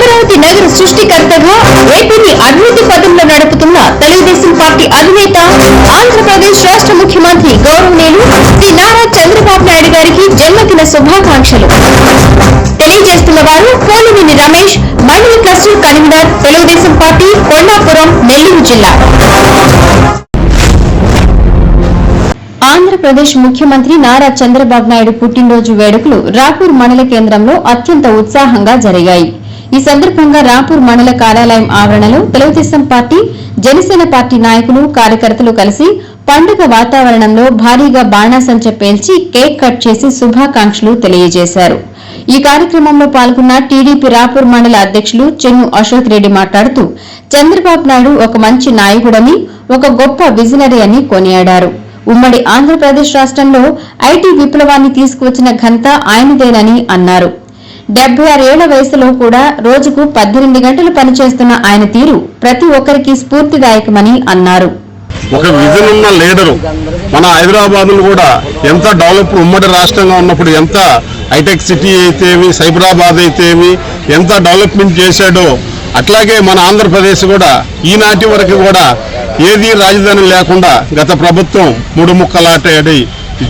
అమరావతి నగర సృష్టికర్తగా ఏపీని అభివృద్ధి పథంలో నడుపుతున్న తెలుగుదేశం పార్టీ అధినేత ఆంధ్రప్రదేశ్ రాష్ట్ర ముఖ్యమంత్రి గౌరవనీయులు శ్రీ నారా చంద్రబాబు నాయుడు గారికి జన్మదిన శుభాకాంక్షలు తెలియజేస్తున్న వారు పోలినేని రమేష్, మండల cluster convener, Telugu Desam party, Kondapuram, Nellore జిల్లా. ఆంధ్రప్రదేశ్ ముఖ్యమంత్రి నారా చంద్రబాబు నాయుడు పుట్టినరోజు వేడుకలు రాపూర్ మండల కేంద్రంలో అత్యంత ఉత్సాహంగా జరిగాయి. ఈ సందర్భంగా రాపూర్ మండల కార్యాలయం ఆవరణలో తెలుగుదేశం పార్టీ, జనసేన పార్టీ నాయకులు, కార్యకర్తలు కలిసి పండుగ వాతావరణంలో భారీగా బాణాసంచ పేల్చి కేక్ కట్ చేసి శుభాకాంక్షలు తెలియజేశారు. ఈ కార్యక్రమంలో పాల్గొన్న టీడీపీ రాపూర్ మండల అధ్యక్షులు చెన్ను అశోక్ రెడ్డి మాట్లాడుతూ చంద్రబాబు నాయుడు ఒక మంచి నాయకుడని, ఒక గొప్ప విజనరీ అని కొనియాడారు. ఉమ్మడి ఆంధ్రప్రదేశ్ రాష్ట్రంలో ఐటీ విప్లవాన్ని తీసుకువచ్చిన ఘనత ఆయనదేనని అన్నారు. 76 ఏళ్ల వయసులో కూడా రోజుకు 18 గంటలు పనిచేస్తున్న ఆయన తీరు ప్రతి ఒక్కరికి స్ఫూర్తిదాయకమని అన్నారు. ఒక విజన్ ఉన్న లీడరు. మన హైదరాబాద్ కూడా ఎంత డెవలప్, ఉమ్మడి రాష్ట్రంగా ఉన్నప్పుడు ఎంత హైటెక్ సిటీ అయితేమి, సైబరాబాద్ అయితేమి ఎంత డెవలప్మెంట్ చేశాడో అట్లాగే మన ఆంధ్రప్రదేశ్ కూడా ఈనాటి వరకు కూడా ఏది రాజధాని లేకుండా గత ప్రభుత్వం 3 ముక్కలాటడి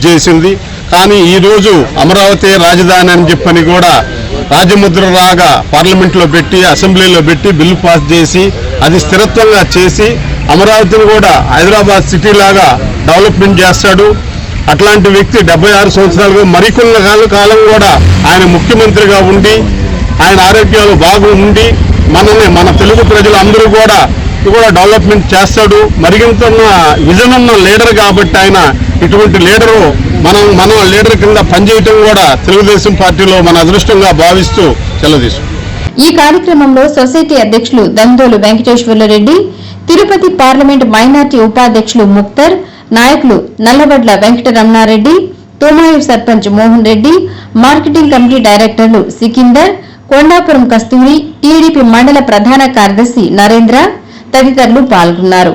చేసింది. కానీ ఈరోజు అమరావతి రాజధాని అని చెప్పని కూడా రాజముద్ర రాగా పార్లమెంట్లో పెట్టి, అసెంబ్లీలో పెట్టి బిల్లు పాస్ చేసి అది స్థిరత్వంగా చేసి అమరావతిని కూడా హైదరాబాద్ సిటీ లాగా డెవలప్మెంట్ చేస్తాడు. అట్లాంటి వ్యక్తి 76 సంవత్సరాలుగా మరికొన్న కాలం కూడా ఆయన ముఖ్యమంత్రిగా ఉండి ఆయన ఆరోగ్యాలు బాగా ఉండి మన తెలుగు ప్రజలు అందరూ కూడా డెవలప్మెంట్ చేస్తాడు. మరిగింత విజన్ ఉన్న లీడర్ కాబట్టి ఆయన ఇటువంటి లీడరు మనం లీడర్ కింద పనిచేయటం కూడా తెలుగుదేశం పార్టీలో మన అదృష్టంగా భావిస్తూ సెలవుతీసు. ఈ కార్యక్రమంలో సొసైటీ అధ్యక్షులు దందోలు వెంకటేశ్వర్లరెడ్డి, తిరుపతి పార్లమెంట్ మైనార్టీ ఉపాధ్యక్షులు ముక్తర్, నాయకులు నల్లబడ్ల వెంకటరమణారెడ్డి, తోమాయూరు సర్పంచ్ మోహన్ రెడ్డి, మార్కెటింగ్ కమిటీ డైరెక్టర్లు సికిందర్, కొండాపురం కస్తూరి, టీడీపీ మండల ప్రధాన కార్యదర్శి నరేంద్ర తదితరులు పాల్గొన్నారు.